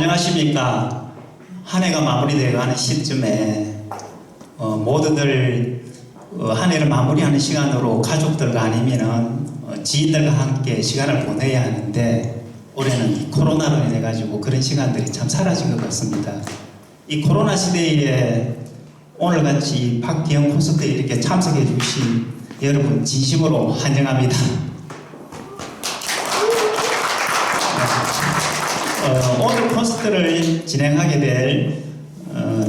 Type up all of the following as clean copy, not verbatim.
안녕하십니까. 한 해가 마무리되어 가는 시점에 모두들 한 해를 마무리하는 시간으로 가족들과 아니면은 지인들과 함께 시간을 보내야 하는데 올해는 코로나로 인해 가지고 그런 시간들이 참 사라진 것 같습니다. 이 코로나 시대에 오늘같이 박기영 콘서트에 이렇게 참석해 주신 여러분 진심으로 환영합니다. 오늘 콘서트를 진행하게 될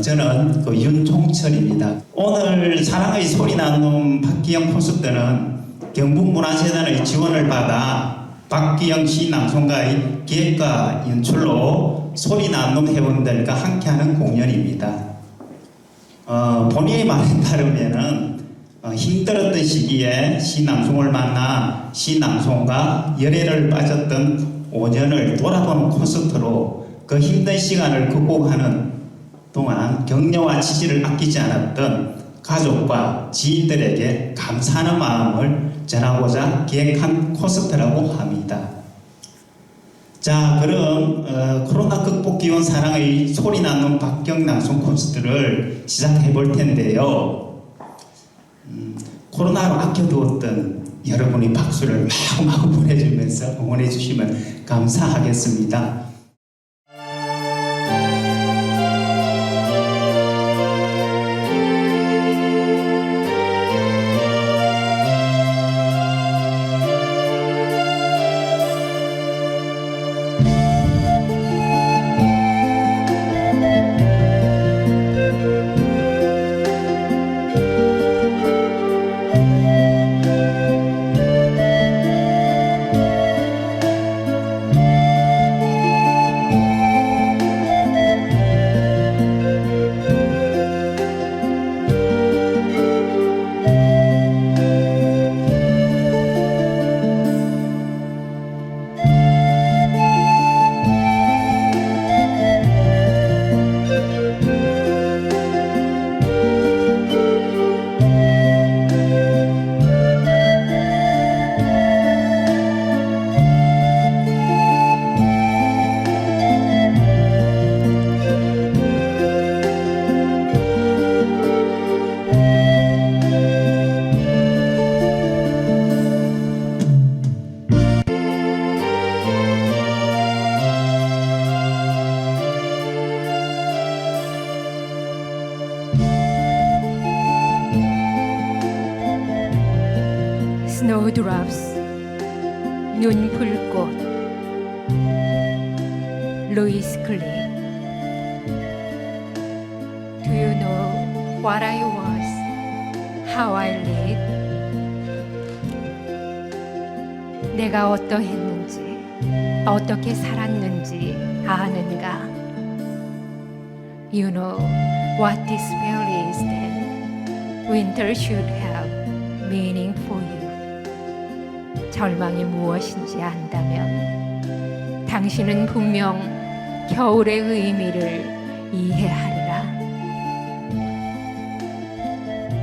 저는 윤종철입니다. 오늘 사랑의 소리 나눔 박기영 콘서트는 경북문화재단의 지원을 받아 박기영 시낭송가의 기획과 연출로 소리 나눔 회원들과 함께하는 공연입니다. 본인의 말에 따르면은 힘들었던 시기에 시낭송을 만나 시낭송가 열애를 빠졌던 5년을 돌아보는 콘서트로 그 힘든 시간을 극복하는 동안 격려와 지지를 아끼지 않았던 가족과 지인들에게 감사하는 마음을 전하고자 기획한 콘서트라고 합니다. 자, 그럼 코로나 극복 기원 사랑의 소리 나는 박기영 낭송 콘서트를 시작해 볼 텐데요. 코로나로 아껴두었던 여러분이 박수를 마구마구 보내주면서 응원해 주시면 감사하겠습니다. Snowdrops, 눈풀꽃, 루이스 클릭. Do you know what I was, how I lived? 내가 어떠했는지, 어떻게 살았는지 아는가? You know what despair is then. Winter should have meaning for you. 절망이 무엇인지 안다면 당신은 분명 겨울의 의미를 이해하리라.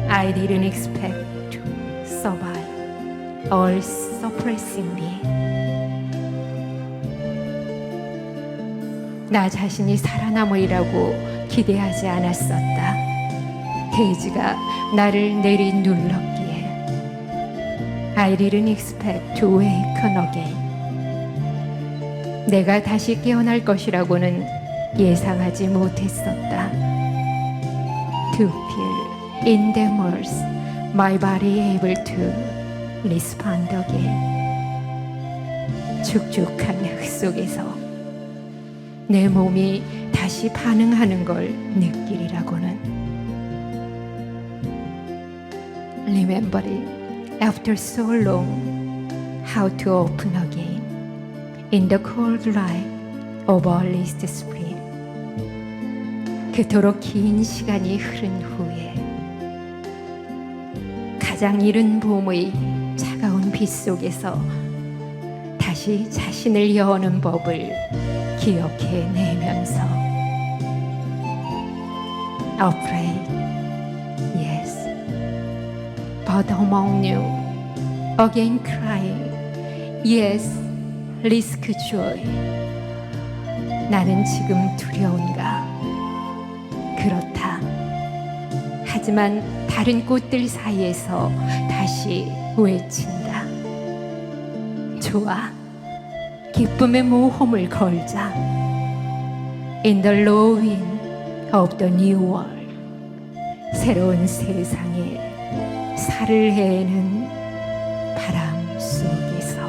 I didn't expect to survive all suppressingly. 나 자신이 살아남으리라고 기대하지 않았었다. 게이지가 나를 내리눌렀기에. I didn't expect to awaken again. 내가 다시 깨어날 것이라고는 예상하지 못했었다. To feel in the earth, my body able to respond again. 축축한 흙 속에서 내 몸이 다시 반응하는 걸 느끼리라고는. Remembering after so long how to open again in the cold light of earliest spring. 그토록 긴 시간이 흐른 후에 가장 이른 봄의 차가운 빛 속에서 다시 자신을 여는 법을 기억해내면서 Afraid, yes, but among you again crying, yes, risk joy. 나는 지금 두려운가? 그렇다. 하지만 다른 꽃들 사이에서 다시 외친다. 좋아. 기쁨의 모험을 걸자. In the low wind of the new world. 새로운 세상에 살을 헤는 바람 속에서.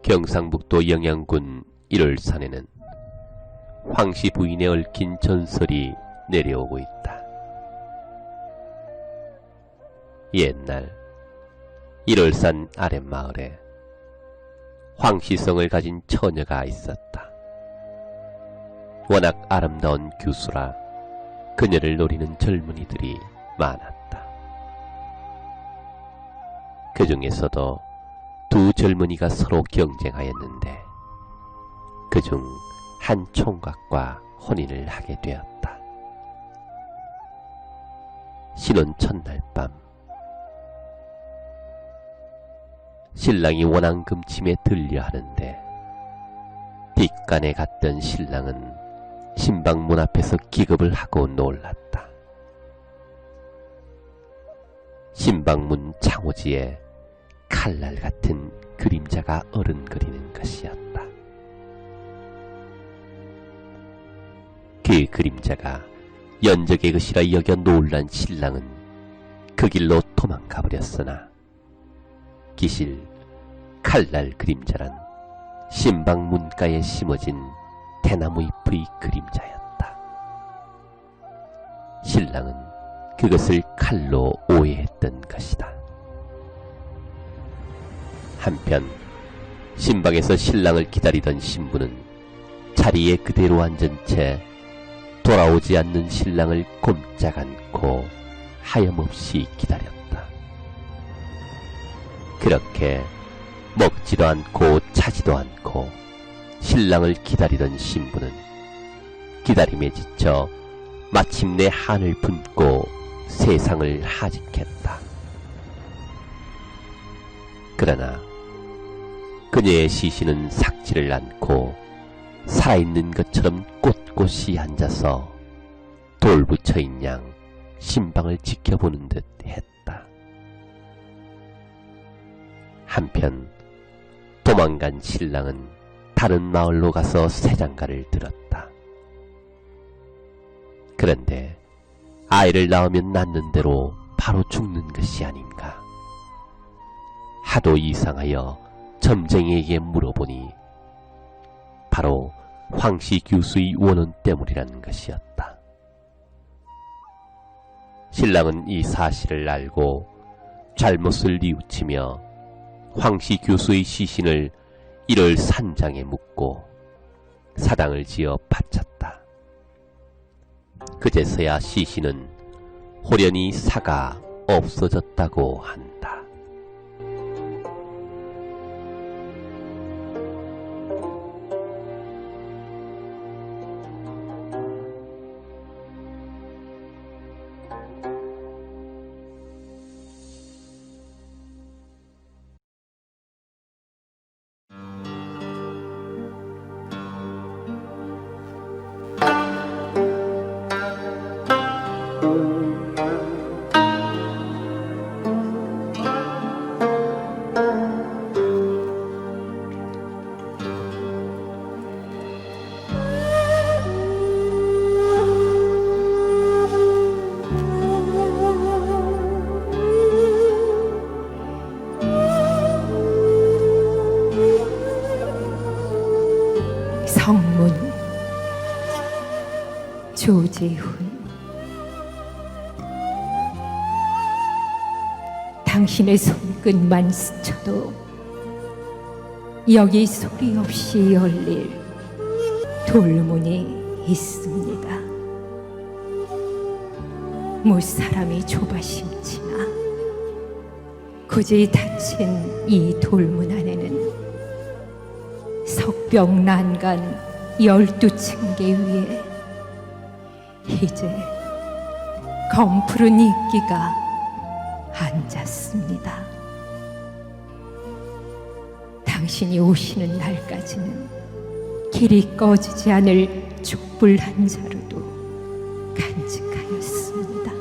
경상북도 영양군 일월산에는 황씨 부인에 얽힌 전설이 내려오고 있다. 옛날 일월산 아랫마을에 황씨성을 가진 처녀가 있었다. 워낙 아름다운 교수라 그녀를 노리는 젊은이들이 많았다. 그 중에서도 두 젊은이가 서로 경쟁하였는데 그중 한 총각과 혼인을 하게 되었다. 신혼 첫날 밤 신랑이 원앙금침에 들려 하는데 뒷간에 갔던 신랑은 신방문 앞에서 기겁을 하고 놀랐다. 신방문 창호지에 칼날 같은 그림자가 어른거리는 것이었다. 그 그림자가 연적의 것이라 여겨 놀란 신랑은 그 길로 도망가 버렸으나 기실 칼날 그림자란 신방 문가에 심어진 대나무 잎의 그림자였다. 신랑은 그것을 칼로 오해했던 것이다. 한편 신방에서 신랑을 기다리던 신부는 자리에 그대로 앉은 채 돌아오지 않는 신랑을 꼼짝 않고 하염없이 기다렸다. 그렇게 먹지도 않고 자지도 않고 신랑을 기다리던 신부는 기다림에 지쳐 마침내 한을 품고 세상을 하직했다. 그러나 그녀의 시신은 삭지를 않고 살아있는 것처럼 꼿꼿이 앉아서 돌부처인 양 신방을 지켜보는 듯 했다. 한편 도망간 신랑은 다른 마을로 가서 새장가를 들었다. 그런데 아이를 낳으면 낳는 대로 바로 죽는 것이 아닌가. 하도 이상하여 점쟁이에게 물어보니 바로 황씨 교수의 원혼 때문이라는 것이었다. 신랑은 이 사실을 알고 잘못을 뉘우치며 황씨 교수의 시신을 1월 산장에 묻고 사당을 지어 바쳤다. 그제서야 시신은 호련히 사가 없어졌다고 한다. 성문 조재훈 당신의 손끝만 스쳐도 여기 소리 없이 열릴 돌문이 있습니다. 무사람이 조바심치나 굳이 닫힌 이 돌문 안에는 석병 난간 12층계 위에 이제 검푸른 이끼가 앉았습니다. 당신이 오시는 날까지는 길이 꺼지지 않을 촛불 한 자루도 간직하였습니다.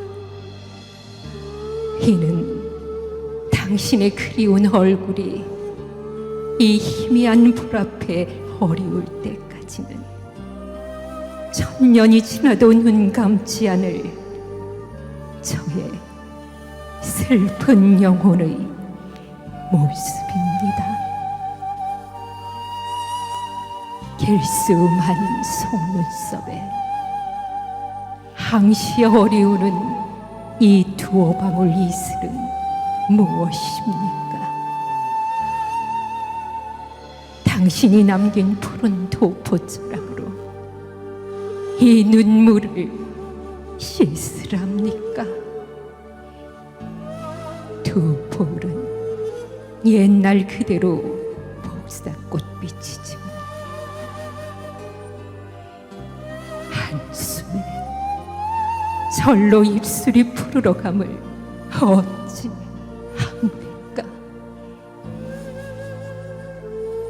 이는 당신의 그리운 얼굴이 이 희미한 불 앞에 어리울 때까지는 천년이 지나도 눈 감지 않을 저의 슬픈 영혼의 모습입니다. 길스음한 속눈썹에 항시 어리우는 이 두어 방울 이슬은 무엇입니까? 당신이 남긴 푸른 도포자락으로 이 눈물을 씻으랍니까? 두 볼은 옛날 그대로 복사꽃빛이지만 한숨에 절로 입술이 푸르러감을 어찌 합니까?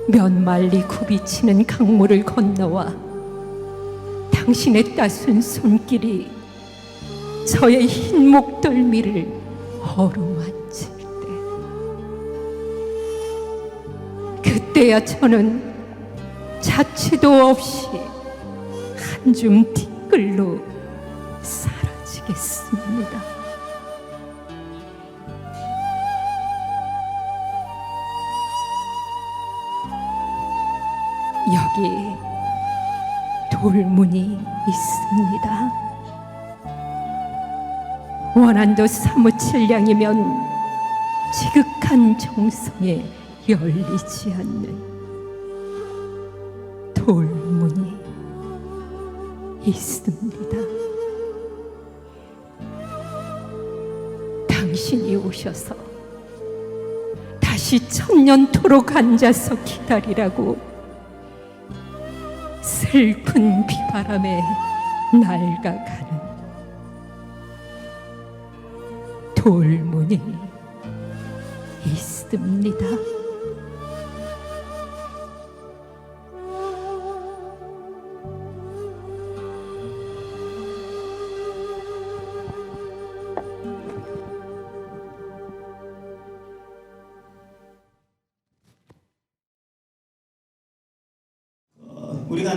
면말리 굽이치는 강물을 건너와 당신의 따순 손길이 저의 흰 목덜미를 어루만질 때, 그때야 저는 자취도 없이 한 줌 티끌로 사라지겠습니다. 여기 돌문이 있습니다. 원한도 사무칠량이면 지극한 정성에 열리지 않는 돌문이 있습니다. 당신이 오셔서 다시 천년토록 앉아서 기다리라고 슬픈 비바람에 낡아가는 돌문이 있습니다.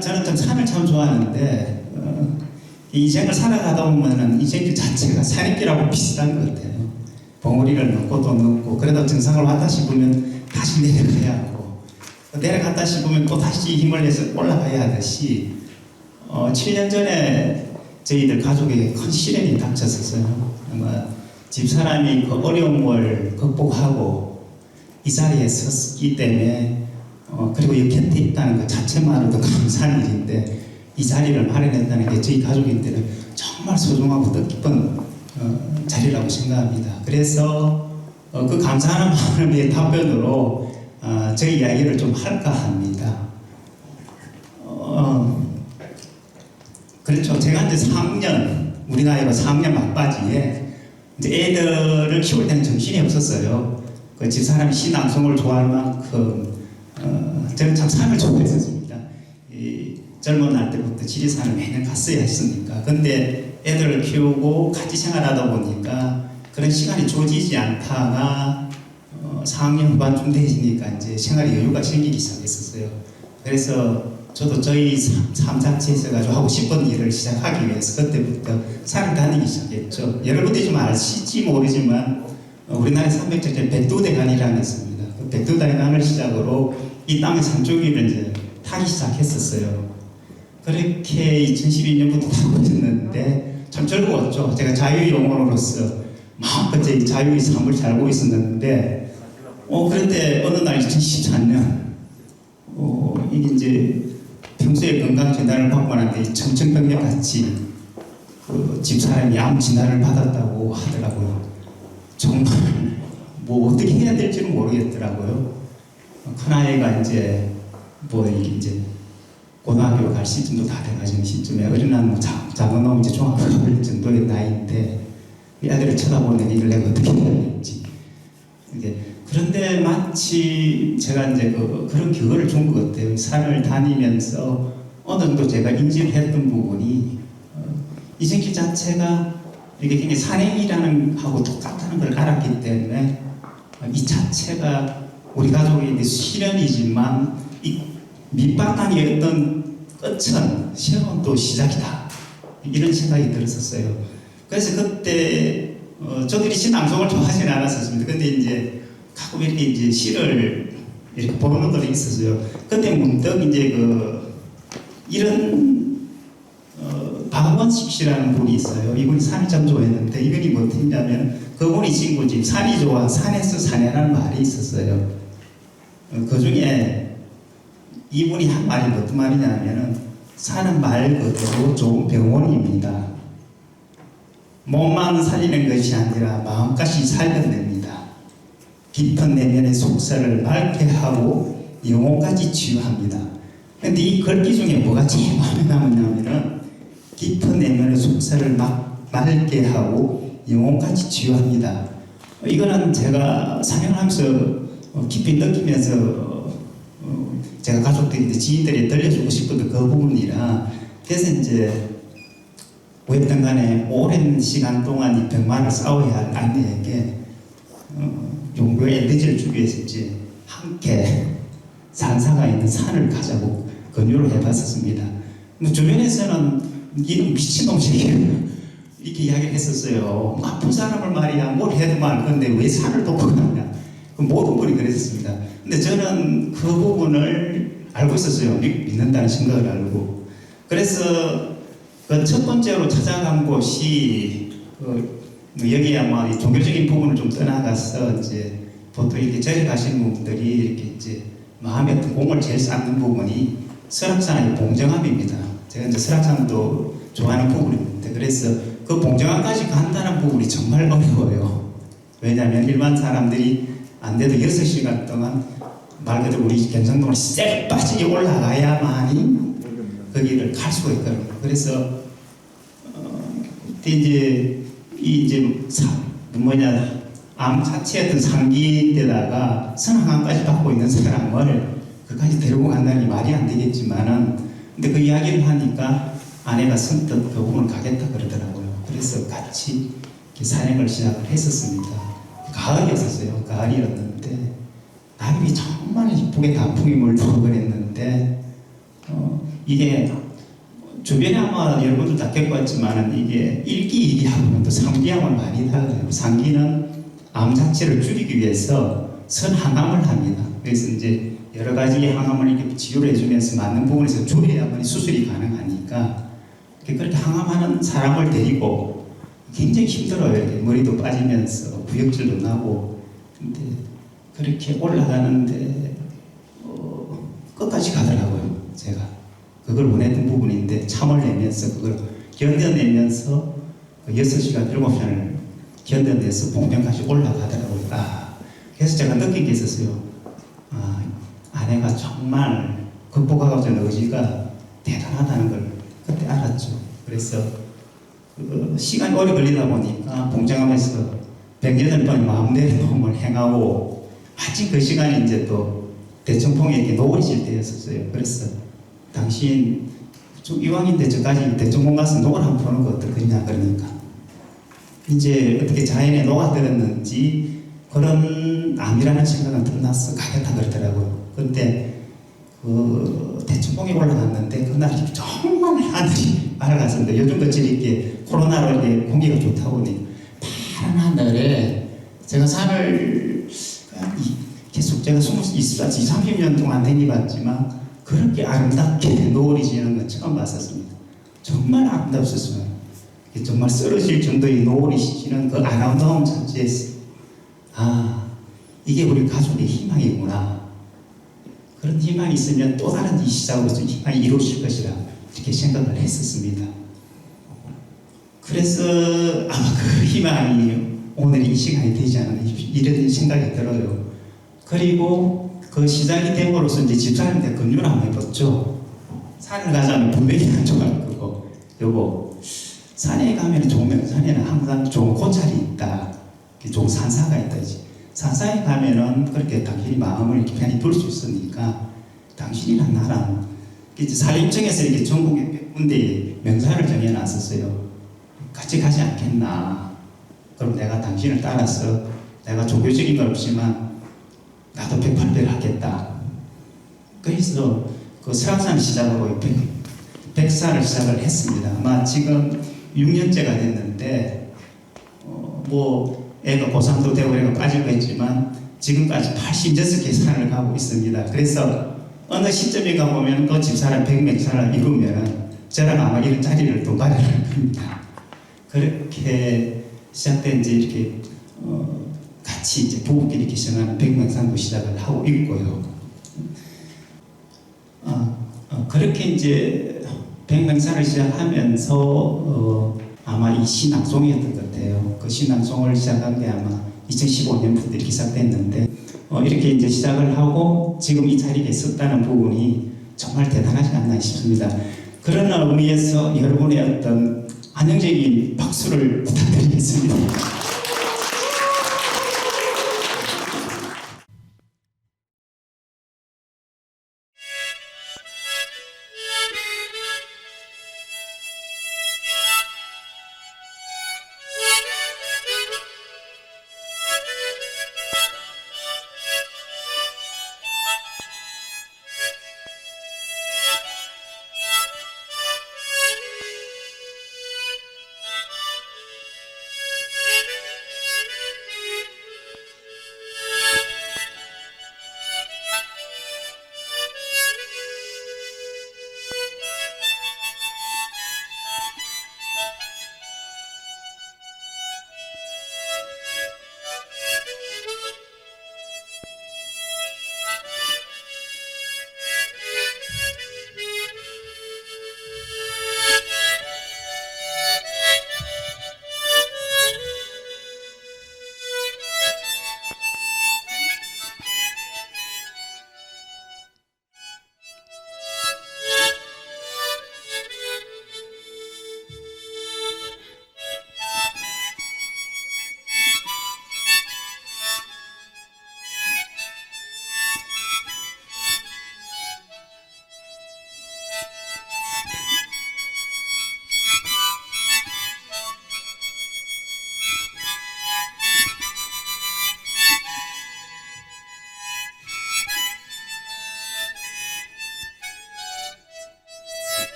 저는 좀 산을 참 좋아하는데 인생을 살아가다 보면은 인생 그 자체가 산행길하고 비슷한 것 같아요. 봉우리를 넣고 또 넣고 그러다 정상을 왔다 싶으면 다시 내려가야 하고 내려갔다 싶으면 또 다시 힘을 내서 올라가야 하듯이 7년 전에 저희들 가족에게 큰 시련이 닥쳤었어요. 아마 집사람이 그 어려움을 극복하고 이 자리에 섰기 때문에 그리고 이 곁에 있다는 것 자체만으로도 감사한 일인데 이 자리를 마련했다는 게 저희 가족인들은 정말 소중하고 뜻깊은 자리라고 생각합니다. 그래서 그 감사하는 마음의 답변으로 저희 이야기를 좀 할까 합니다. 그렇죠. 제가 이제 4학년, 우리 나이로 4학년 막바지에 이제 애들을 키울 때는 정신이 없었어요. 그 집사람이 시낭송을 좋아할 만큼 저는 참 산을 좋아했었습니다. 젊은 날 때부터 지리산을 매년 갔어야 했으니까. 근데 애들을 키우고 같이 생활하다 보니까 그런 시간이 주어지지 않다가 4학년 후반쯤 되시니까 이제 생활에 여유가 생기기 시작했었어요. 그래서 저도 저희 삶 자체에서 가지고 하고 싶은 일을 시작하기 위해서 그때부터 산을 다니기 시작했죠. 여러분들이 좀 아실지 모르지만 우리나라에 300절 백두대간이라는 게 있습니다. 그 백두대간을 시작으로 이 땅의 산조기를 이제 타기 시작했었어요. 그렇게 2012년부터 타고 있었는데 참 즐거웠죠. 제가 자유용언으로서 마음껏 제 자유의 삶을 살고 있었는데 그런데 어느 날 2014년 이게 이제 평소에 건강 진단을 받고 나는데 청천벽력 같이 그 집사람이 암 진단을 받았다고 하더라고요. 정말 뭐 어떻게 해야 될지는 모르겠더라고요. 큰아이가 이제 뭐 이제 고등학교 갈 시점도 다 돼가지는 시점에 어린아이는 뭐 작은 놈 이제 중학교 갈 정도의 나이인데 이 아들을 쳐다보는 이걸 내가 어떻게 해야 될지. 그런데 마치 제가 이제 그런 교훈을 준 것 같아요. 산을 다니면서 어느 정도 제가 인지를 했던 부분이 이정길 자체가 이게 굉장히 산행이라는 하고 똑같다는 걸 알았기 때문에 이 자체가 우리 가족의 시련이지만 이 밑바탕의 어떤 끝은 새로운 또 시작이다. 이런 생각이 들었었어요. 그래서 그때 저들이 신앙송을 좋아하지는 않았었습니다. 근데 이제 가끔 이렇게 이제 시를 이렇게 보는 것들이 있었어요. 그때 문득 이제 이런 박원식 씨라는 분이 있어요. 이분이 산을 참 좋아했는데 이분이 뭐 했냐면 그분이 친구집 산이 좋아 산에서 사냐라는 말이 있었어요. 그 중에 이분이 한 말이 어떤 말이냐면은 산은 말 그대로 좋은 병원입니다. 몸만 살리는 것이 아니라 마음까지 살려냅니다. 깊은 내면의 속살을 맑게 하고 영혼까지 치유합니다. 근데 이 글귀 중에 뭐가 제일 마음에 남았냐면은 깊은 내면의 속살을 맑게 하고 영혼까지 치유합니다. 이거는 제가 사역하면서 깊이 느끼면서 제가 가족들이 지인들이 들려주고 싶었던 그 부분이라 그래서 이제 어쨌든 간에 오랜 시간 동안 이 병마를 싸워야 할 아내에게 용교의 에너지를 주기 위해서 이제 함께 산사가 있는 산을 가자고 권유를 해봤었습니다. 주변에서는 이런 미친놈식이에요. 이렇게 이야기를 했었어요. 아픈 사람을 말이야 뭘 해도만 근데 왜 산을 돕고 가냐. 모든 분이 그랬었습니다. 근데 저는 그 부분을 알고 있었어요. 믿는다는 생각을 알고. 그래서 그 첫 번째로 찾아간 곳이 여기 아마 이 종교적인 부분을 좀 떠나가서 이제 보통 이렇게 절에 가시는 분들이 이렇게 이제 마음에 공을 제일 쌓는 부분이 설악산의 봉정암입니다. 제가 이제 설악산도 좋아하는 부분인데 그래서 그 봉정암까지 간다는 부분이 정말 어려워요. 왜냐하면 일반 사람들이 안 돼도 6시간 동안 말 그대로 우리 경상도로 쎄 빠지게 올라가야만이 거기를 갈 수가 있거든요. 그래서 그때 이제 암 자체의 어떤 상기인데다가 선항암까지 받고 있는 사람을 그까지 데리고 간다는 게 말이 안 되겠지만은 근데 그 이야기를 하니까 아내가 선뜻 그 부분을 가겠다 그러더라고요. 그래서 같이 산행을 시작을 했었습니다. 가을이었어요. 가을이었는데 낙엽이 정말 이쁘게 단풍이 물들고 그랬는데 이게 주변에 아마 여러분들 다 겪어봤지만 이게 일기이기하고는 또 상기하고는 많이 달라요. 상기는 암 자체를 줄이기 위해서 선항암을 합니다. 그래서 이제 여러 가지 항암을 이렇게 치료를 해주면서 맞는 부분에서 줄여야만 수술이 가능하니까 그렇게 항암하는 사람을 데리고 굉장히 힘들어요. 이렇게 머리도 빠지면서 구역질도 나고 근데 그렇게 올라가는데 끝까지 가더라고요. 제가 그걸 원했던 부분인데 참을 내면서 그걸 견뎌내면서 6시간, 7시간을 견뎌내서 봉정까지 올라가더라고요. 그래서 제가 느낀 게 있었어요. 아내가 정말 극복하고자 하는 의지가 대단하다는 걸 그때 알았죠. 그래서 시간이 오래 걸리다 보니까 봉정하면서 108번의 마음대로 놓음을 행하고 마침 그 시간이 이제 또 대청봉에 이렇게 노을이 질 때였었어요. 그래서 당신 좀 이왕인데 저까지 대청봉 가서 노을 한번 보는 거 어떻겠냐 그러니까 이제 어떻게 자연에 녹아들었는지 그런 암이라는 생각은 들어났어 가겠다 그러더라고요. 근데 그 대청봉에 올라갔는데 그날이 정말 하늘이 맑았습니다. 요즘 같이 이렇게 코로나로 이렇게 공기가 좋다 보니 파란 하늘에 제가 산을 계속 제가 30년 동안 다니봤지만 그렇게 아름답게 노을이 지는 건 처음 봤었습니다. 정말 아름답었어요. 정말 쓰러질 정도의 노을이 지는 그 아름다움 자체에서 이게 우리 가족의 희망이구나. 그런 희망이 있으면 또 다른 이 시작으로서 희망이 이루어질 것이라 이렇게 생각을 했었습니다. 그래서 아마 그 희망이 오늘 이 시간이 되지 않았나 이런 생각이 들어요. 그리고 그 시작이 됨으로써 이제 집사람한테 권유를 한번 해봤죠. 산을 가자면 분명히 안 좋아할 거고, 여보, 산에 가면 좋은 명산에는 항상 좋은 고찰이 있다. 좋은 산사가 있다. 산사에 가면은 그렇게 당신이 마음을 이렇게 편히 둘 수 있으니까 당신이랑 나랑 산림청에서 이렇게 전국에 100군데 명사를 정해놨었어요. 같이 가지 않겠나. 그럼 내가 당신을 따라서 내가 종교적인 건 없지만 나도 108배를 하겠다. 그래서 그 설악산 시작으로 100사를 시작을 했습니다. 아마 지금 6년째가 됐는데 뭐 애가 고3도 되고 애가 빠지고 했지만 지금까지 86개 산을 가고 있습니다. 그래서 어느 시점에 가보면 그 집사람 100명사를 이루면 저랑 아마 이런 자리를 또 마련할 겁니다. 그렇게 시작된 이제 이렇게 같이 이제 부부끼리 이렇게 정하는 100명상도 시작을 하고 있고요. 그렇게 이제 100명사를 시작하면서 아마 이 시낭송이었던 것 같아요. 그 시낭송을 시작한 게 아마 2015년부터 이렇게 시작됐는데 이렇게 이제 시작을 하고 지금 이 자리에 섰다는 부분이 정말 대단하지 않나 싶습니다. 그런 의미에서 여러분의 어떤 안정적인 박수를 부탁드리겠습니다.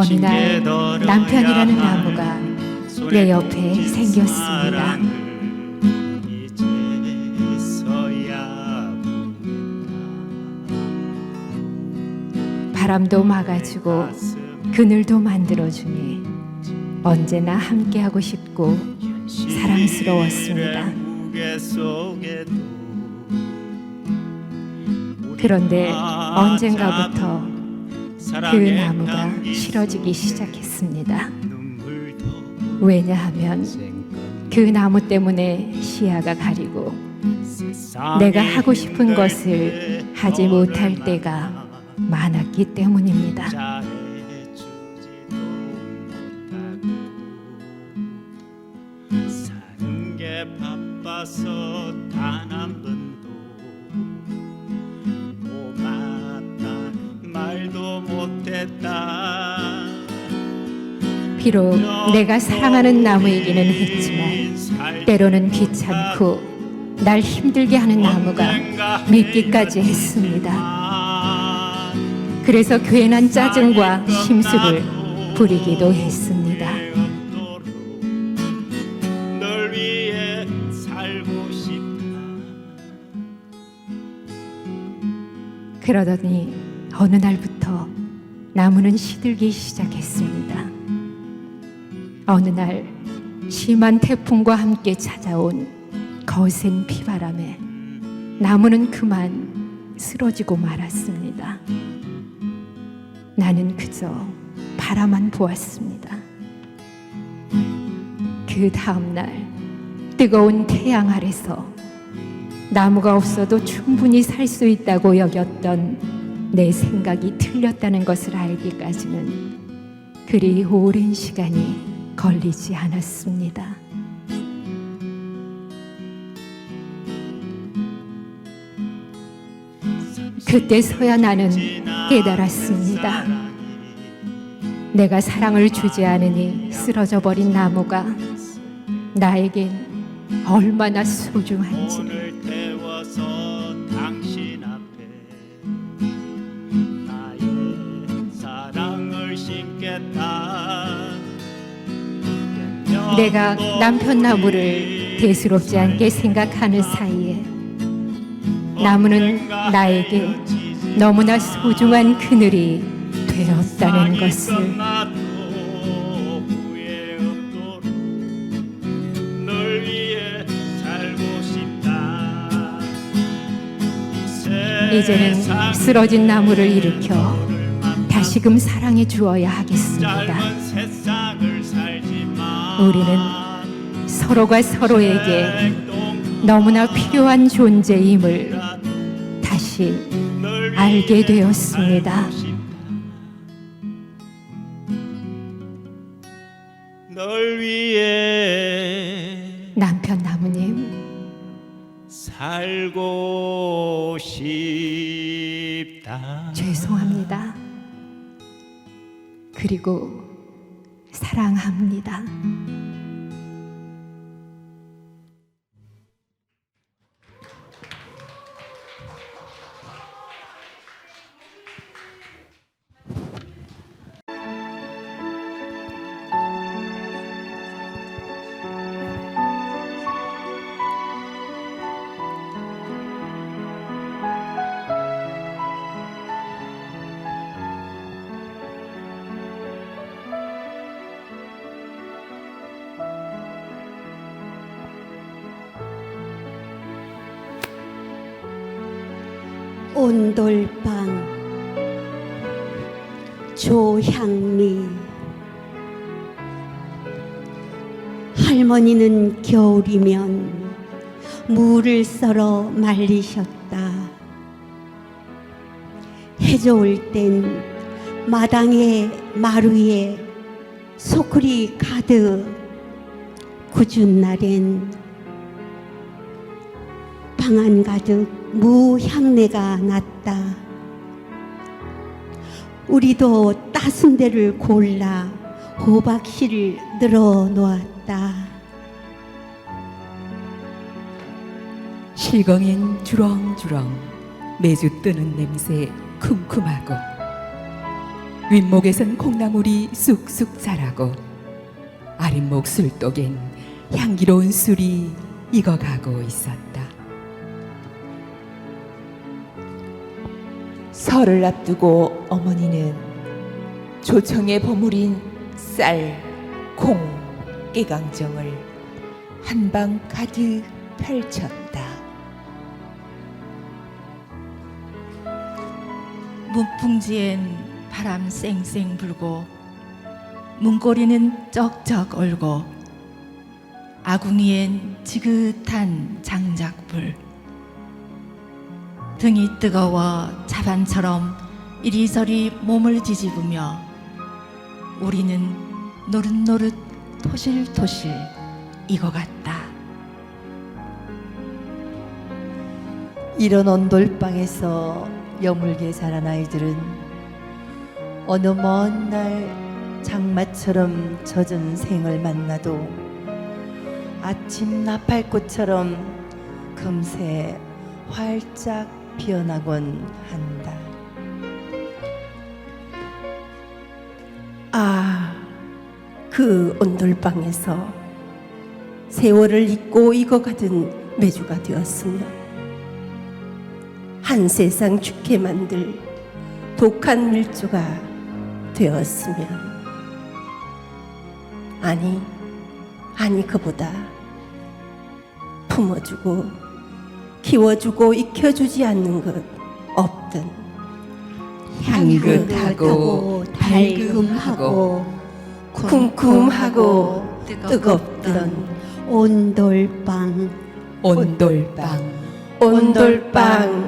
어느 날 남편이라는 나무가 내 옆에 생겼습니다. 바람도 막아주고 그늘도 만들어주니 언제나 함께하고 싶고 사랑스러웠습니다. 그런데 언젠가부터 그 나무가 싫어지기 시작했습니다. 왜냐하면 그 나무 때문에 시야가 가리고 내가 하고 싶은 것을 하지 못할 때가 많았기 때문입니다. 사는 게 바빠서 단 한 번도 고맙다 말도 못했다. 비록 내가 사랑하는 나무이기는 했지만 때로는 귀찮고 날 힘들게 하는 나무가 믿기까지 했습니다. 그래서 괜한 짜증과 심술을 부리기도 했습니다. 널 위해 살고 싶다. 그러더니 어느 날부터 나무는 시들기 시작했습니다. 어느 날 심한 태풍과 함께 찾아온 거센 비바람에 나무는 그만 쓰러지고 말았습니다. 나는 그저 바라만 보았습니다. 그 다음 날 뜨거운 태양 아래서 나무가 없어도 충분히 살 수 있다고 여겼던 내 생각이 틀렸다는 것을 알기까지는 그리 오랜 시간이 걸리지 않았습니다. 그때서야 나는 깨달았습니다. 내가 사랑을 주지 않으니 쓰러져 버린 나무가 나에겐 얼마나 소중한지를. 오늘 태워서 당신 앞에 나의 사랑을 심겠다. 내가 남편 나무를 대수롭지 않게 생각하는 사이에 나무는 나에게 너무나 소중한 그늘이 되었다는 것을. 이제는 쓰러진 나무를 일으켜 다시금 사랑해 주어야 하겠습니다. 우리는 서로가 서로에게 너무나 필요한 존재임을 다시 알게 되었습니다. 널 위해 남편 나무님, 살고 싶다. 죄송합니다. 그리고 사랑합니다. 온돌방 조향미 할머니는 겨울이면 무를 썰어 말리셨다. 해 좋을 땐 마당에 마루에 소쿠리 가득 굳은 날엔 방안 가득 무 향내가 났다. 우리도 따순 데를 골라 호박씨를 늘어 놓았다. 실검엔 주렁주렁 매주 뜨는 냄새 쿰쿰하고 윗목에선 콩나물이 쑥쑥 자라고 아랫목 술독엔 향기로운 술이 익어가고 있었다. 설을 앞두고 어머니는 조청에 버무린 쌀, 콩, 깨강정을 한방 가득 펼쳤다. 문풍지엔 바람 쌩쌩 불고 문고리는 쩍쩍 얼고 아궁이엔 지긋한 장작불. 등이 뜨거워 자반처럼 이리저리 몸을 뒤집으며 우리는 노릇노릇 토실토실 익어갔다. 이런 온돌방에서 여물게 자란 아이들은 어느 먼 날 장마처럼 젖은 생을 만나도 아침 나팔꽃처럼 금세 활짝 피어나곤 한다. 아, 그 온돌방에서 세월을 잊고 익어가던 메주가 되었으며 한 세상 죽게 만들 독한 밀주가 되었으면 아니 그보다 품어주고 키워주고 익혀주지 않는 것 없던 향긋하고 달금하고 쿰쿰하고 뜨겁던 온돌방 온돌방이었으면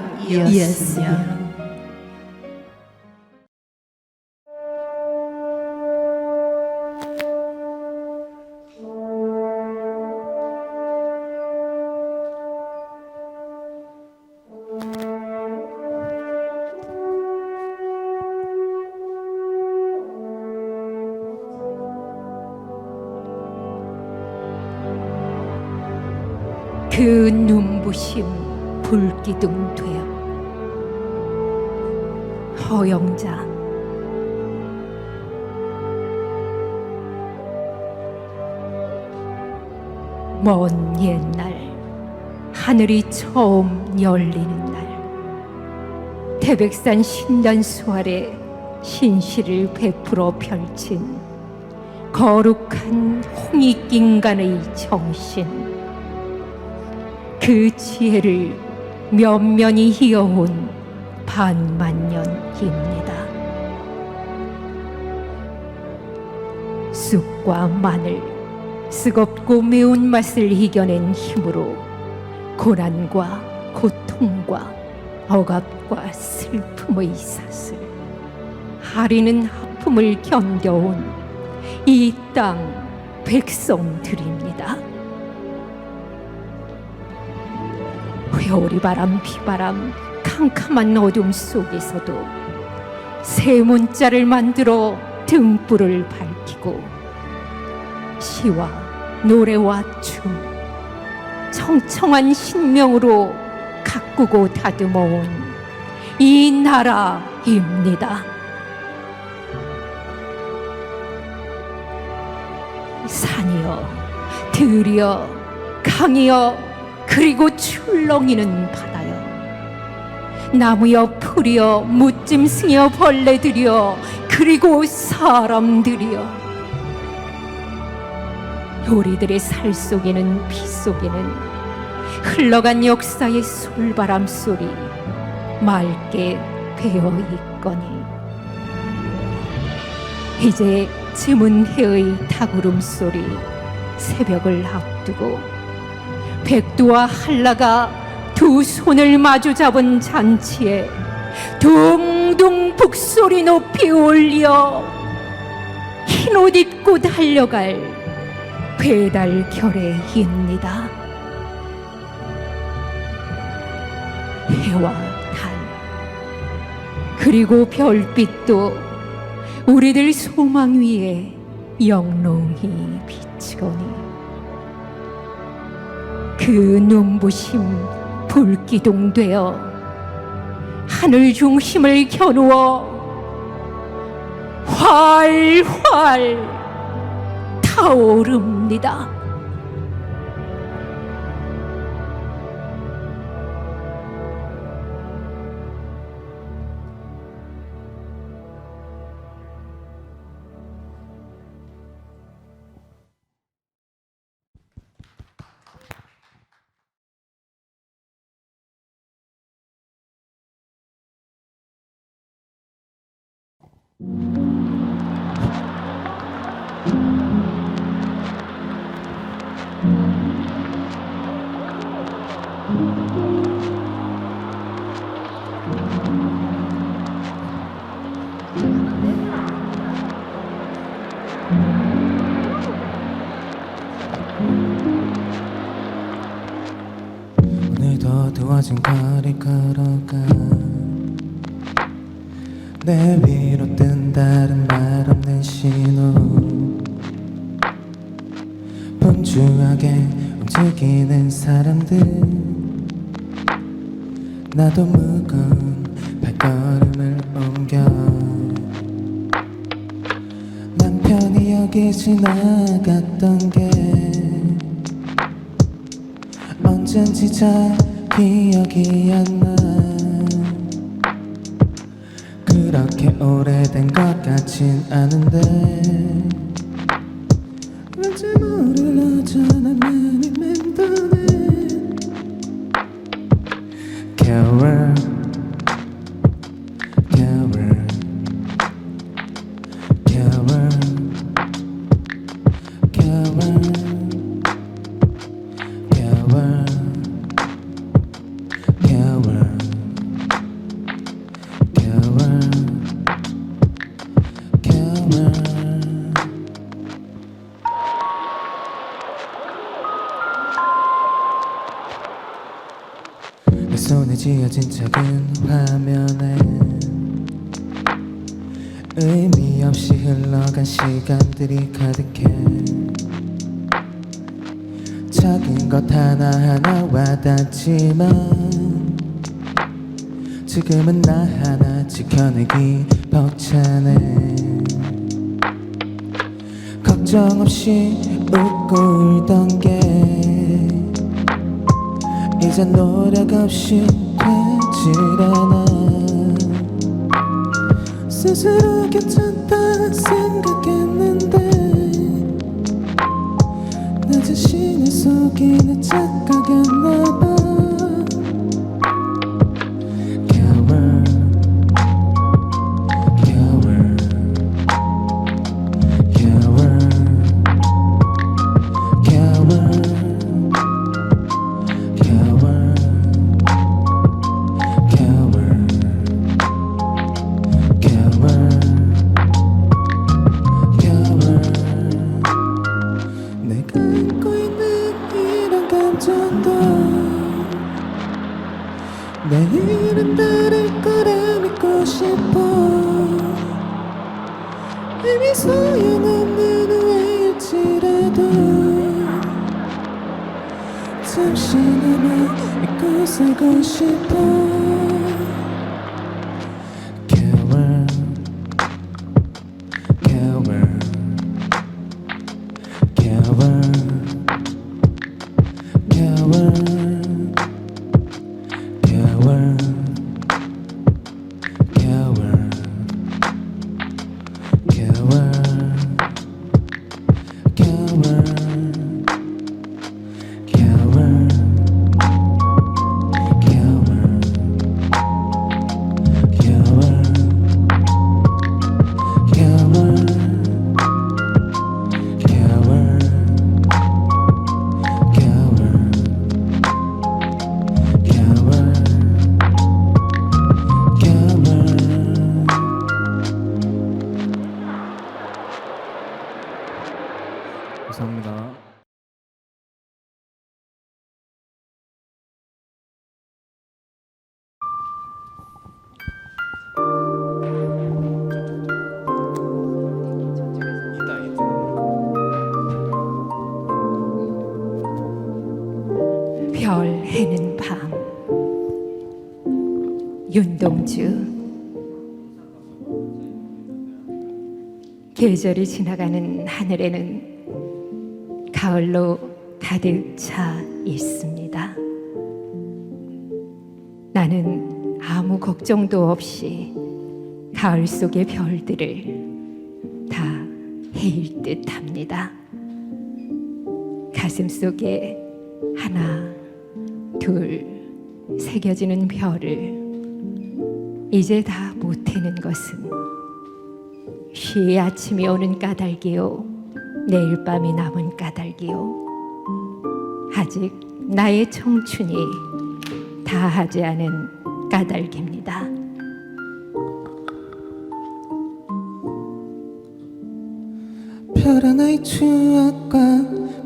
그 눈부심 불기둥 되어 허영자 먼 옛날 하늘이 처음 열리는 날 태백산 신단수 아래 신시를 베풀어 펼친 거룩한 홍익인간의 정신, 그 지혜를 면면히 이어온 반만년입니다. 쑥과 마늘, 쓰겁고 매운맛을 이겨낸 힘으로 고난과 고통과 억압과 슬픔의 사슬, 하리는 아픔을 견뎌온 이 땅 백성들입니다. 회오리 바람, 비바람, 캄캄한 어둠 속에서도 새 문자를 만들어 등불을 밝히고 시와 노래와 춤, 청청한 신명으로 가꾸고 다듬어온 이 나라입니다. 산이여, 들이여, 강이여, 그리고 출렁이는 바다여, 나무여, 풀이여, 무짐승이여, 벌레들이여, 그리고 사람들이여, 우리들의 살 속에는 피 속에는 흘러간 역사의 솔바람 소리 맑게 배어 있거니 이제 즈문 해의 닭울음 소리, 새벽을 앞두고 백두와 한라가 두 손을 마주 잡은 잔치에 둥둥 북소리 높이 올려 흰옷 입고 달려갈 배달 결의입니다. 해와 달 그리고 별빛도 우리들 소망 위에 영롱히 비치거니 그 눈부심 불기둥 되어 하늘 중심을 겨누어 활활 타오릅니다. 오늘도 어두워진 거리 걸어가 내 위로 뜬 다른 말 없는 신호 분주하게 움직이는 사람들 나도 무거운 발걸음을 옮겨 남편이 여기 지나갔던 게 언젠지 잘 기억이 안 나 그렇게 오래된 것 같진 않은데 왠지 모를 어쩌나만이 맴도네 겨울 겨울 겨울 겨울 겨울 겨울 겨울 겨울 내 손에 쥐어진 작은 화면에 의미 없이 흘러간 시간들이 가득해 작은 것 하나하나 와닿지만 지금은 나 하나 지켜내기 벅차네 걱정 없이 웃고 울던 게 이제 노력 없이 되질 않아 스스로 괜찮다 생각했는데 나 자신을 속이는 착각이었나봐 겨울 겨울 겨울 겨울 겨울 겨울 겨울 내가 안고 있는 이런 감정도 내일은 다를 거라 믿고 싶어 이미 소용없는 후회일지라도 잠시나마 잊고 살고 싶어 겨울 겨울 겨울 겨울 겨울 겨울 겨울 감사합니다. 별 해는 밤 윤동주 계절이 지나가는 하늘에는 가을로 가득 차 있습니다. 나는 아무 걱정도 없이 가을 속의 별들을 다 헤일 듯 합니다. 가슴 속에 하나, 둘 새겨지는 별을 이제 다 못 해는 것은 쉬이 아침이 오는 까닭이요, 내일 밤이 남은 까닭이요, 아직 나의 청춘이 다하지 않은 까닭입니다. 별 하나의 추억과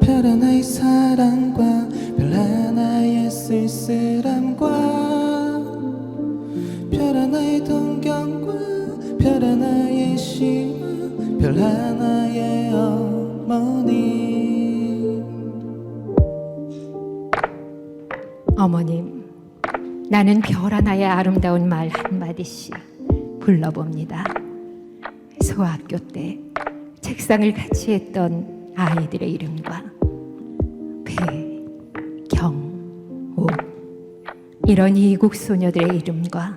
별 하나의 사랑과 별 하나의 쓸쓸함과 별 하나의 동경과 별 하나의 시와 별 하나의 어머니. 어머님, 나는 별 하나의 아름다운 말 한마디씩 불러봅니다. 소학교 때 책상을 같이 했던 아이들의 이름과 배, 경, 옥 이런 이국 소녀들의 이름과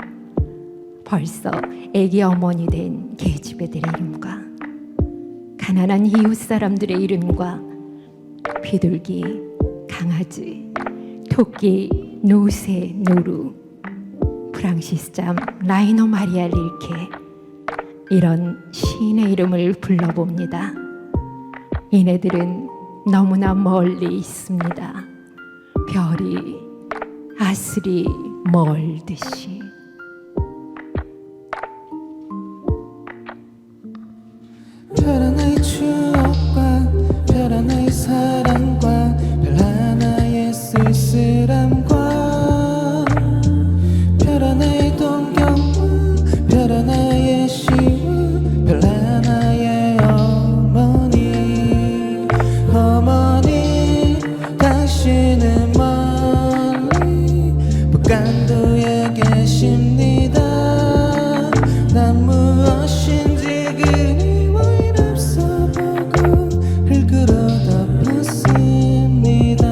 벌써 애기 어머니 된 계집애들의 이름과 가난한 이웃 사람들의 이름과 비둘기, 강아지, 토끼, 노새, 노루, 프랑시스잠, 라이노 마리아 릴케 이런 시인의 이름을 불러봅니다. 이네들은 너무나 멀리 있습니다. 별이 아슬이 멀듯이. 별 하나의 추억과 별 하나의 사랑과 별 하나의 쓸쓸함과 별 하나의 동경과 별 하나의 시와 별 하나의 어머니. 어머니, 당신은 멀리 북간도에 계십니다. 난 무엇인지 그리워 앞서 보고 흙으로 덮었습니다.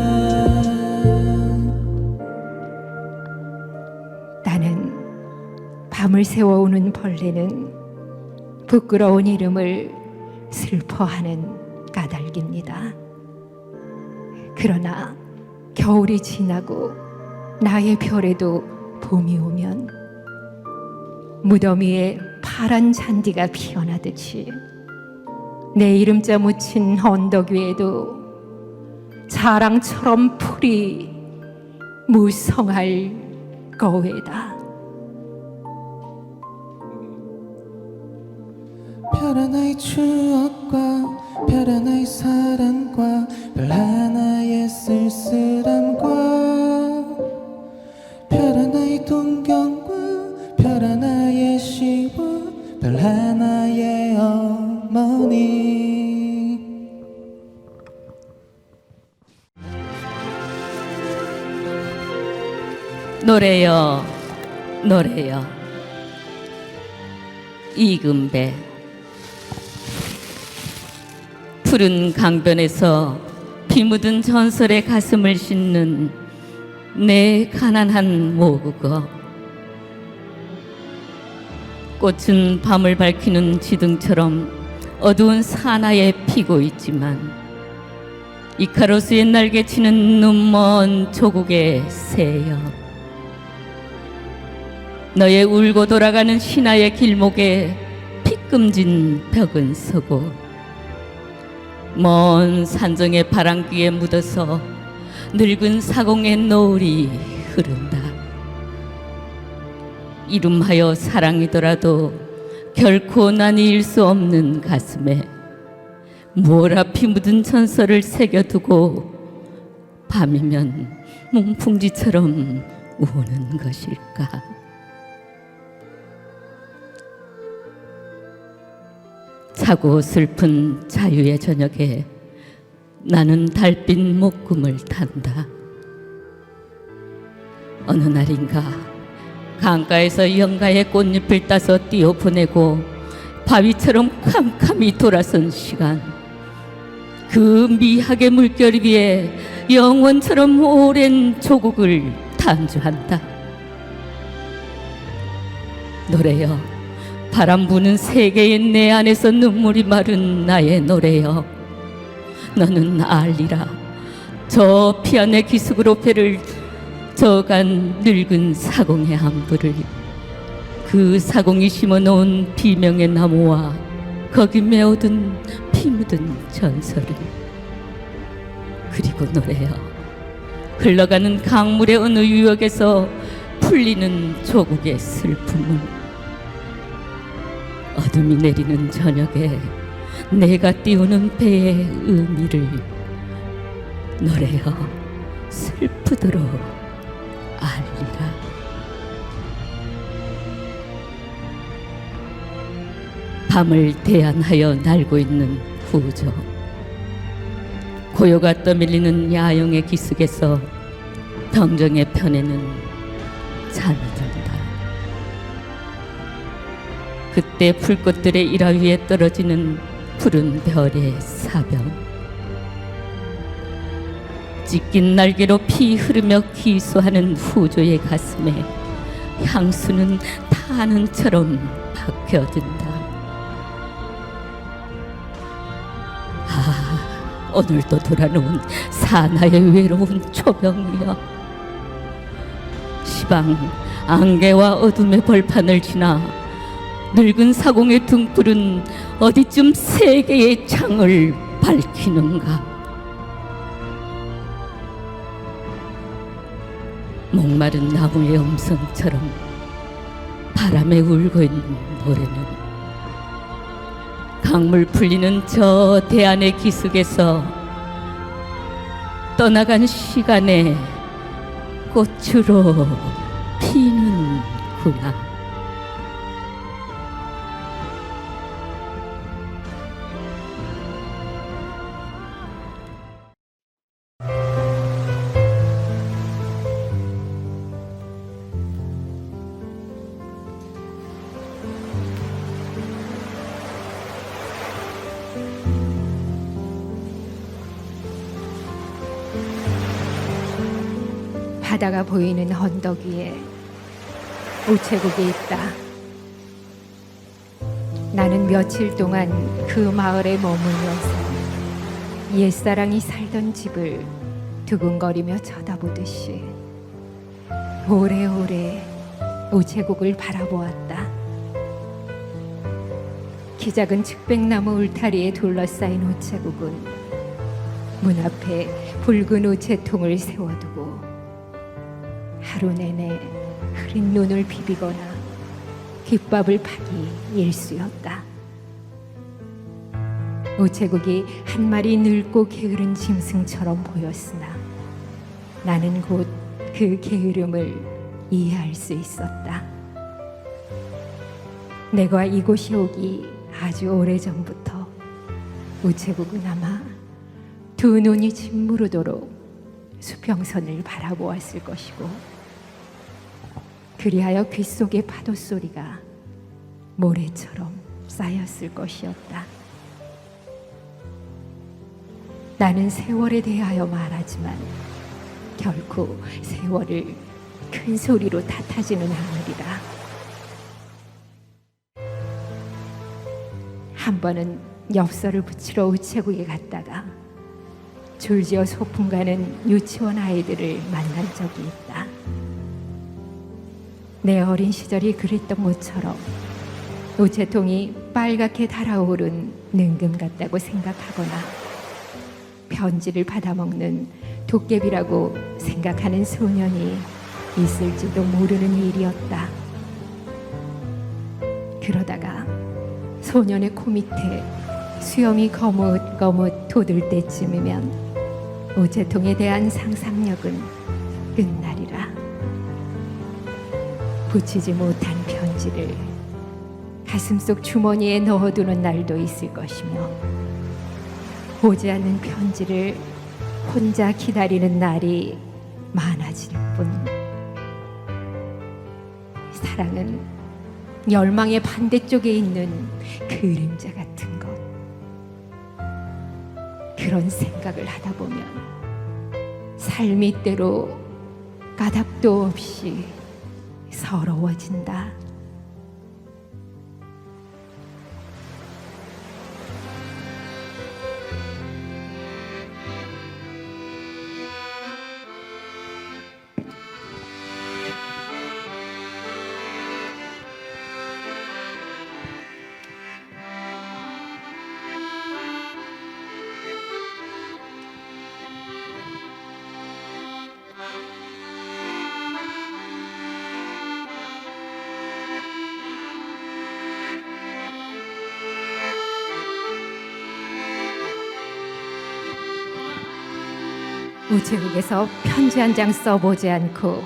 나는 밤을 새워오는 벌레는 부끄러운 이름을 슬퍼하는 까닭입니다. 그러나 겨울이 지나고 나의 별에도 봄이 오면 무더미에 파란 잔디가 피어나듯이 내 이름자 묻힌 언덕 위에도 자랑처럼 풀이 무성할 거외다. 별 하나의 추억과 별 하나의 사랑과 별 하나의 쓸쓸함과 별 하나의 동경과 별 하나의 시와 별 하나의 어머니. 노래여 노래여 이금배. 푸른 강변에서 피 묻은 전설의 가슴을 싣는 내 가난한 모국어. 꽃은 밤을 밝히는 지등처럼 어두운 사나에 피고 있지만 이카로스의 날개치는 눈먼 조국의 새여, 너의 울고 돌아가는 신화의 길목에 피금진 벽은 서고 먼 산정의 바람귀에 묻어서 늙은 사공의 노을이 흐른다. 이름하여 사랑이더라도 결코 나뉘을 수 없는 가슴에 모라피 묻은 전설을 새겨두고 밤이면 뭉풍지처럼 우는 것일까. 차고 슬픈 자유의 저녁에 나는 달빛 목금을 탄다. 어느 날인가 강가에서 영가의 꽃잎을 따서 띄워보내고 바위처럼 캄캄이 돌아선 시간, 그 미학의 물결 위에 영원처럼 오랜 조국을 탄주한다. 노래여, 바람 부는 세계의 내 안에서 눈물이 마른 나의 노래여, 너는 알리라. 저 피안의 기슭으로 배를 저간 늙은 사공의 안부를, 그 사공이 심어놓은 비명의 나무와 거기 메어둔 피 묻은 전설을, 그리고 노래여, 흘러가는 강물의 어느 유역에서 풀리는 조국의 슬픔을, 어둠이 내리는 저녁에 내가 띄우는 배의 의미를, 노래여 슬프도록 알리라. 밤을 대안하여 날고 있는 후조, 고요가 떠밀리는 야영의 기슭에서 덩정의 편에는 잠이 든다. 그때 풀꽃들의 일화 위에 떨어지는 푸른 별의 사병, 찢긴 날개로 피 흐르며 기소하는 후조의 가슴에 향수는 탄원처럼 박혀든다. 아, 오늘도 돌아놓은 사나의 외로운 초병이여, 시방 안개와 어둠의 벌판을 지나 늙은 사공의 등불은 어디쯤 세계의 창을 밝히는가. 목마른 나무의 음성처럼 바람에 울고 있는 노래는 강물 풀리는 저 대안의 기슭에서 떠나간 시간의 꽃으로 피는구나. 바다가 보이는 언덕 위에 우체국이 있다. 나는 며칠 동안 그 마을에 머물면서 옛사랑이 살던 집을 두근거리며 쳐다보듯이 오래오래 우체국을 바라보았다. 키 작은 측백나무 울타리에 둘러싸인 우체국은 문 앞에 붉은 우체통을 세워두고 하루 내내 흐린 눈을 비비거나 귓밥을 파기 일쑤였다. 우체국이 한 마리 늙고 게으른 짐승처럼 보였으나 나는 곧 그 게으름을 이해할 수 있었다. 내가 이곳에 오기 아주 오래전부터 우체국은 아마 두 눈이 짓무르도록 수평선을 바라보았을 것이고, 그리하여 귓속의 파도 소리가 모래처럼 쌓였을 것이었다. 나는 세월에 대하여 말하지만 결코 세월을 큰 소리로 탓하지는 않으리라. 한 번은 엽서를 붙이러 우체국에 갔다가 줄지어 소풍 가는 유치원 아이들을 만난 적이 있다. 내 어린 시절이 그랬던 것처럼 우체통이 빨갛게 달아오른 능금 같다고 생각하거나 편지를 받아먹는 도깨비라고 생각하는 소년이 있을지도 모르는 일이었다. 그러다가 소년의 코 밑에 수염이 거뭇거뭇 돋을 때쯤이면 우체통에 대한 상상력은 끝나리라. 붙이지 못한 편지를 가슴속 주머니에 넣어두는 날도 있을 것이며, 오지 않는 편지를 혼자 기다리는 날이 많아질 뿐. 사랑은 열망의 반대쪽에 있는 그림자 같은 것. 그런 생각을 하다 보면 삶이 때로 까닭도 없이 서러워진다. 우체국에서 편지 한 장 써보지 않고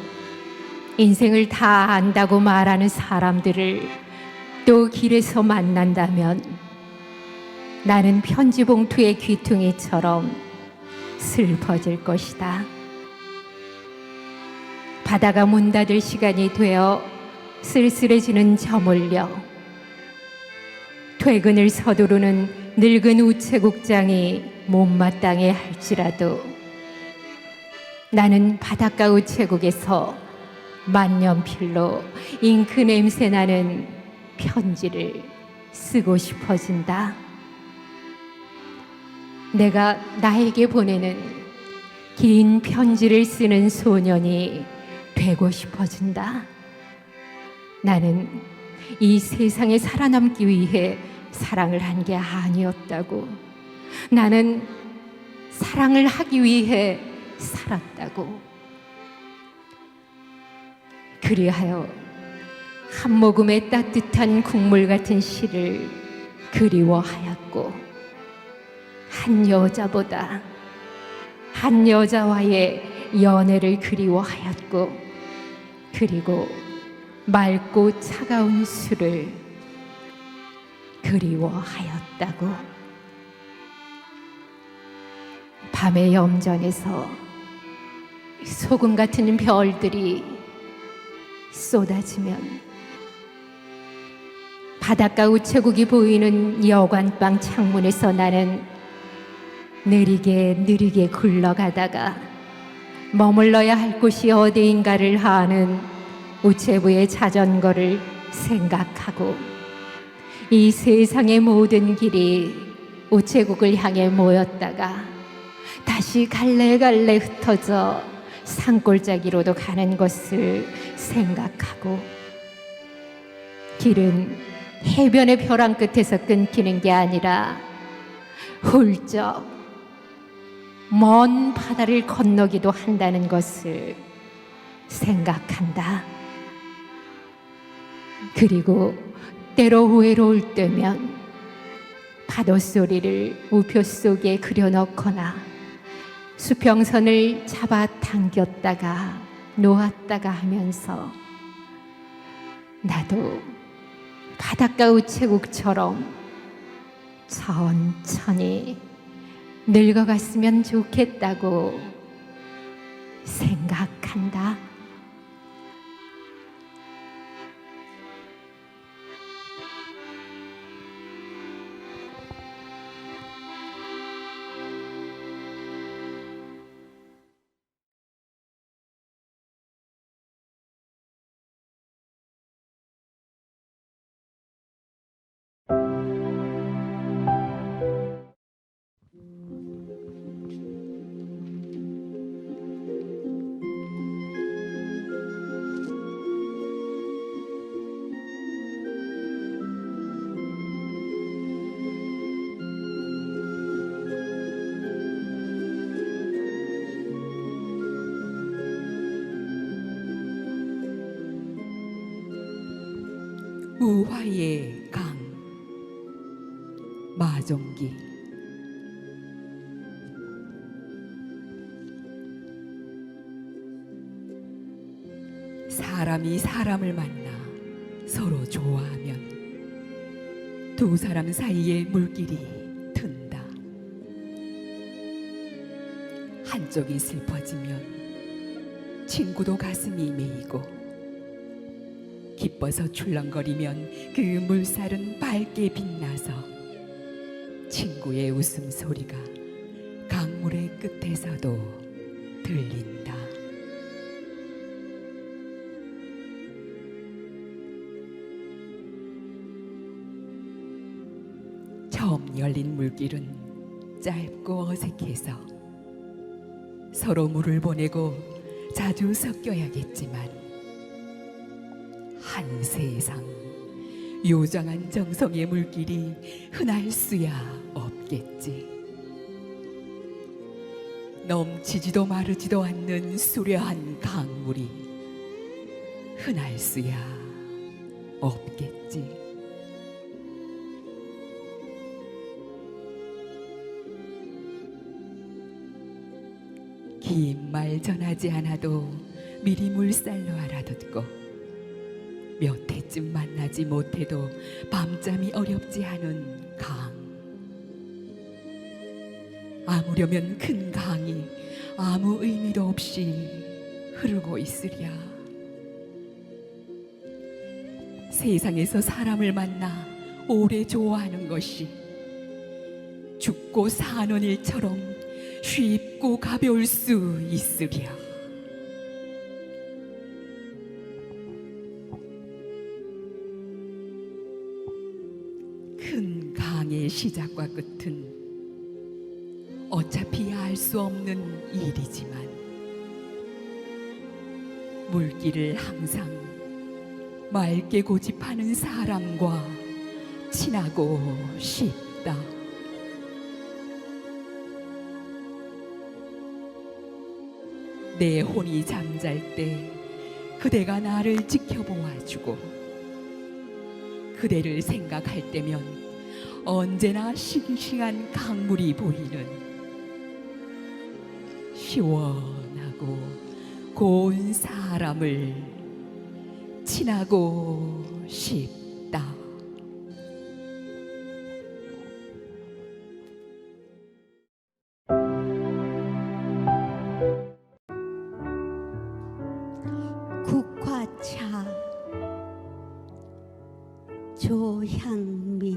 인생을 다 안다고 말하는 사람들을 또 길에서 만난다면 나는 편지 봉투의 귀퉁이처럼 슬퍼질 것이다. 바다가 문 닫을 시간이 되어 쓸쓸해지는 저물녘, 퇴근을 서두르는 늙은 우체국장이 못마땅해 할지라도 나는 바닷가 우체국에서 만년필로 잉크 냄새 나는 편지를 쓰고 싶어진다. 내가 나에게 보내는 긴 편지를 쓰는 소년이 되고 싶어진다. 나는 이 세상에 살아남기 위해 사랑을 한 게 아니었다고. 나는 사랑을 하기 위해 살았다고. 그리하여 한 모금의 따뜻한 국물 같은 시를 그리워하였고, 한 여자보다 한 여자와의 연애를 그리워하였고, 그리고 맑고 차가운 술을 그리워하였다고. 밤의 염전에서 소금 같은 별들이 쏟아지면 바닷가 우체국이 보이는 여관방 창문에서 나는 느리게 굴러가다가 머물러야 할 곳이 어디인가를 아는 우체부의 자전거를 생각하고, 이 세상의 모든 길이 우체국을 향해 모였다가 다시 갈래갈래 흩어져 산골짜기로도 가는 것을 생각하고, 길은 해변의 벼랑 끝에서 끊기는 게 아니라 훌쩍 먼 바다를 건너기도 한다는 것을 생각한다. 그리고 때로 외로울 때면 파도 소리를 우표 속에 그려넣거나 수평선을 잡아 당겼다가 놓았다가 하면서 나도 바닷가 우체국처럼 천천히 늙어갔으면 좋겠다고 생각한다. 우화의 강 마종기. 사람이 사람을 만나 서로 좋아하면 두 사람 사이에 물길이 튼다. 한쪽이 슬퍼지면 친구도 가슴이 메이고, 기뻐서 출렁거리면 그 물살은 밝게 빛나서 친구의 웃음소리가 강물의 끝에서도 들린다. 처음 열린 물길은 짧고 어색해서 서로 물을 보내고 자주 섞여야겠지만 한 세상 요정한 정성의 물길이 흔할 수야 없겠지. 넘치지도 마르지도 않는 수려한 강물이 흔할 수야 없겠지. 긴 말 전하지 않아도 미리 물살로 알아듣고 몇 해쯤 만나지 못해도 밤잠이 어렵지 않은 강. 아무려면 큰 강이 아무 의미도 없이 흐르고 있으랴. 세상에서 사람을 만나 오래 좋아하는 것이 죽고 사는 일처럼 쉽고 가벼울 수 있으랴. 큰 강의 시작과 끝은 어차피 알 수 없는 일이지만 물길을 항상 맑게 고집하는 사람과 친하고 싶다. 내 혼이 잠잘 때 그대가 나를 지켜보아주고 그대를 생각할 때면 언제나 싱싱한 강물이 보이는 시원하고 고운 사람을 친하고 싶다. 국화차 조향미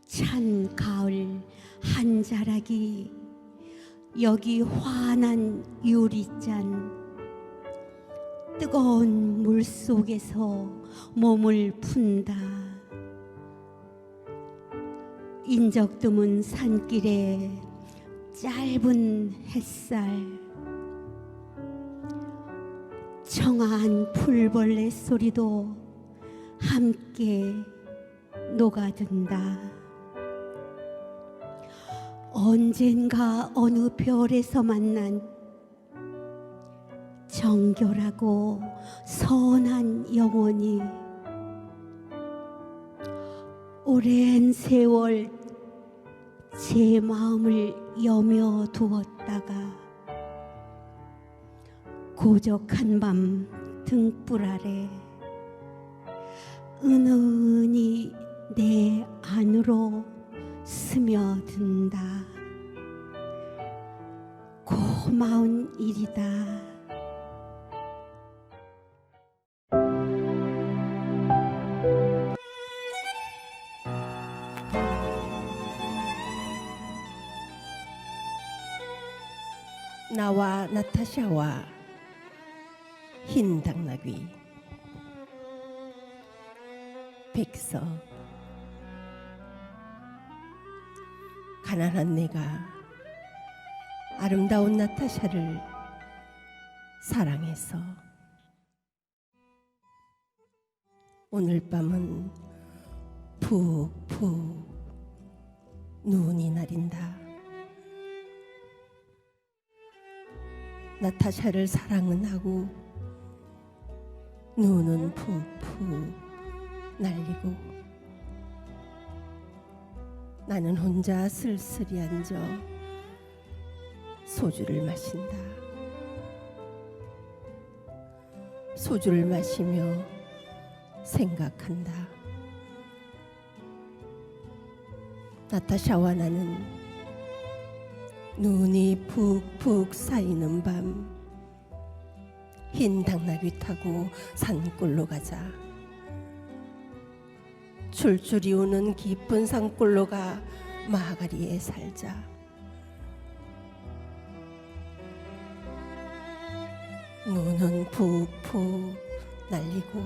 찬 가을 한 자락이 여기 환한 유리잔 뜨거운 물 속에서 몸을 푼다. 인적 드문 산길에 짧은 햇살 청아한 풀벌레 소리도 함께 녹아든다. 언젠가 어느 별에서 만난 정결하고 선한 영혼이 오랜 세월 제 마음을 여며 두었다가 고적한 밤 등불 아래 은은히 내 안으로 스며든다. 고마운 일이다. 나와 나타샤와 흰 당나귀. 백서. 가난한 내가 아름다운 나타샤를 사랑해서 오늘 밤은 푹푹 눈이 내린다. 나타샤를 사랑은 하고 눈은 푹푹 날리고 나는 혼자 쓸쓸히 앉아 소주를 마신다. 소주를 마시며 생각한다. 나타샤와 나는 눈이 푹푹 쌓이는 밤 흰 당나귀 타고 산골로 가자. 줄줄이 오는 깊은 산골로 가 마가리에 살자. 눈은 푹푹 날리고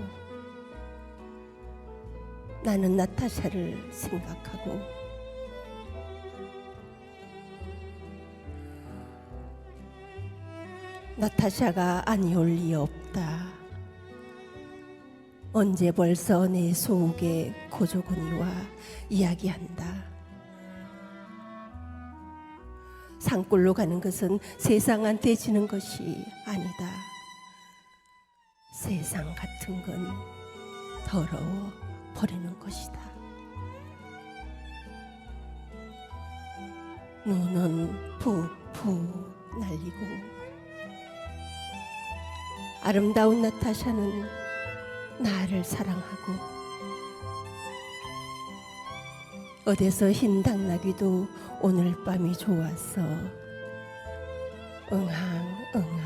나는 나타샤를 생각하고 나타샤가 아니올 리 없다. 언제 벌써 내 속에 고조군이와 이야기한다. 산골로 가는 것은 세상한테 지는 것이 아니다. 세상 같은 건 더러워 버리는 것이다. 눈은 푹푹 날리고 아름다운 나타샤는 나를 사랑하고 어디서 흰 당나귀도 오늘 밤이 좋아서 응앙응앙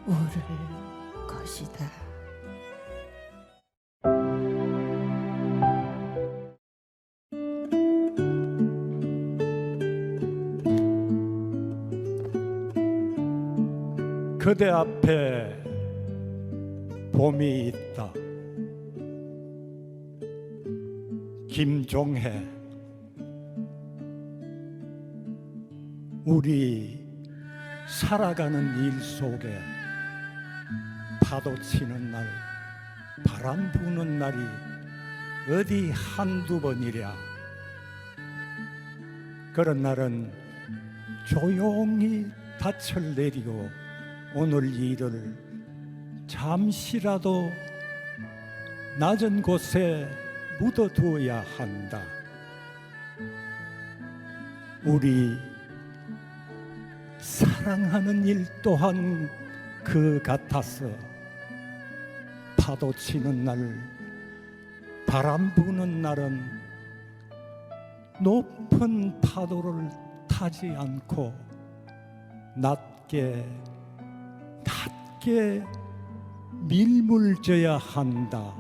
울을 것이다. 그대 앞에 봄이 있다. 김종해. 우리 살아가는 일 속에 파도 치는 날, 바람 부는 날이 어디 한두 번이랴. 그런 날은 조용히 닻을 내리고 오늘 일을 잠시라도 낮은 곳에 묻어두어야 한다. 우리 사랑하는 일 또한 그 같아서 파도 치는 날, 바람 부는 날은 높은 파도를 타지 않고 낮게 밀물져야 한다.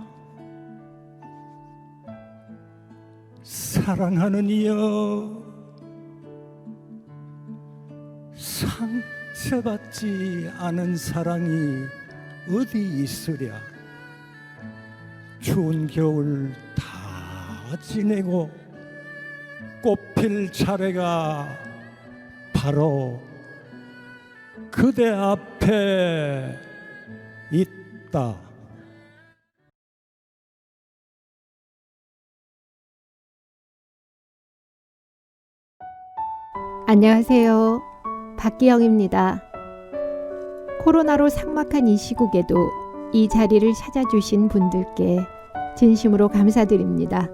사랑하는 이여, 상처받지 않은 사랑이 어디 있으랴. 추운 겨울 다 지내고 꽃필 차례가 바로 그대 앞에 있다. 안녕하세요. 박기영입니다. 코로나로 삭막한 이 시국에도 이 자리를 찾아주신 분들께 진심으로 감사드립니다.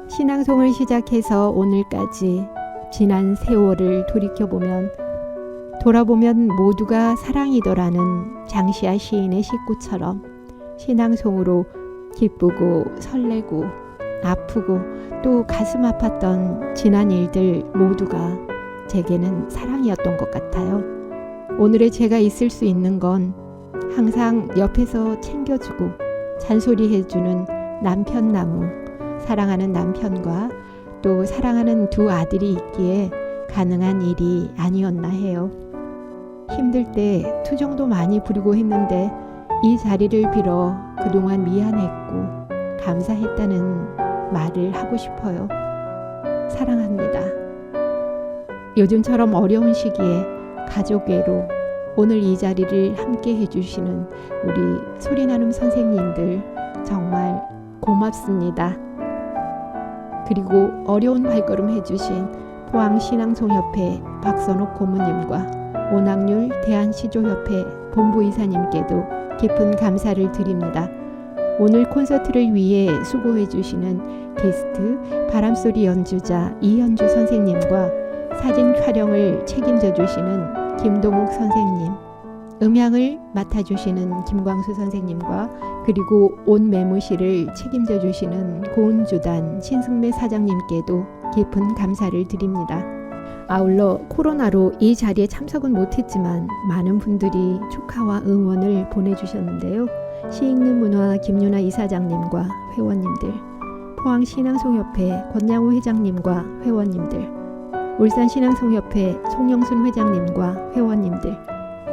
신앙송을 시작해서 오늘까지 지난 세월을 돌아보면 모두가 사랑이더라는 장시아 시인의 식구처럼 신앙송으로 기쁘고 설레고 아프고 또 가슴 아팠던 지난 일들 모두가 제게는 사랑이었던 것 같아요. 오늘의 제가 있을 수 있는 건 항상 옆에서 챙겨주고 잔소리해주는 남편 나무, 사랑하는 남편과 또 사랑하는 두 아들이 있기에 가능한 일이 아니었나 해요. 힘들 때 투정도 많이 부리고 했는데 이 자리를 빌어 그동안 미안했고 감사했다는 말을 하고 싶어요. 사랑합니다. 요즘처럼 어려운 시기에 가족 외로 오늘 이 자리를 함께 해주시는 우리 소리나눔 선생님들 정말 고맙습니다. 그리고 어려운 발걸음 해주신 포항신앙송협회 박선옥 고모님과 오낙률 대한시조협회 본부이사님께도 깊은 감사를 드립니다. 오늘 콘서트를 위해 수고해 주시는 게스트 바람소리 연주자 이현주 선생님과 사진 촬영을 책임져 주시는 김동욱 선생님, 음향을 맡아주시는 김광수 선생님과 그리고 온 매무실을 책임져 주시는 고은주단 신승매 사장님께도 깊은 감사를 드립니다. 아울러 코로나로 이 자리에 참석은 못했지만 많은 분들이 축하와 응원을 보내주셨는데요. 시익는 문화 김윤아 이사장님과 회원님들, 포항신앙송협회 권양호 회장님과 회원님들, 울산신앙송협회 송영순 회장님과 회원님들,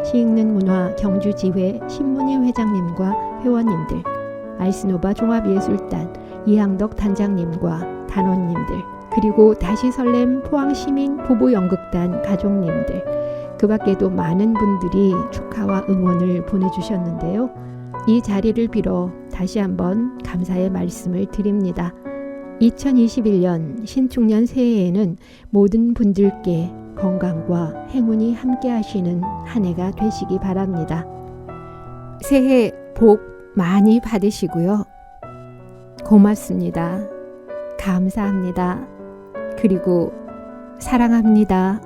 시익는 문화 경주지회 신문희 회장님과 회원님들, 알스노바 종합예술단 이항덕 단장님과 단원님들, 그리고 다시 설렘 포항시민 부부연극단 가족님들, 그 밖에도 많은 분들이 축하와 응원을 보내주셨는데요. 이 자리를 빌어 다시 한번 감사의 말씀을 드립니다. 2021년 신축년 새해에는 모든 분들께 건강과 행운이 함께 하시는 한 해가 되시기 바랍니다. 새해 복 많이 받으시고요. 고맙습니다. 감사합니다. 그리고 사랑합니다.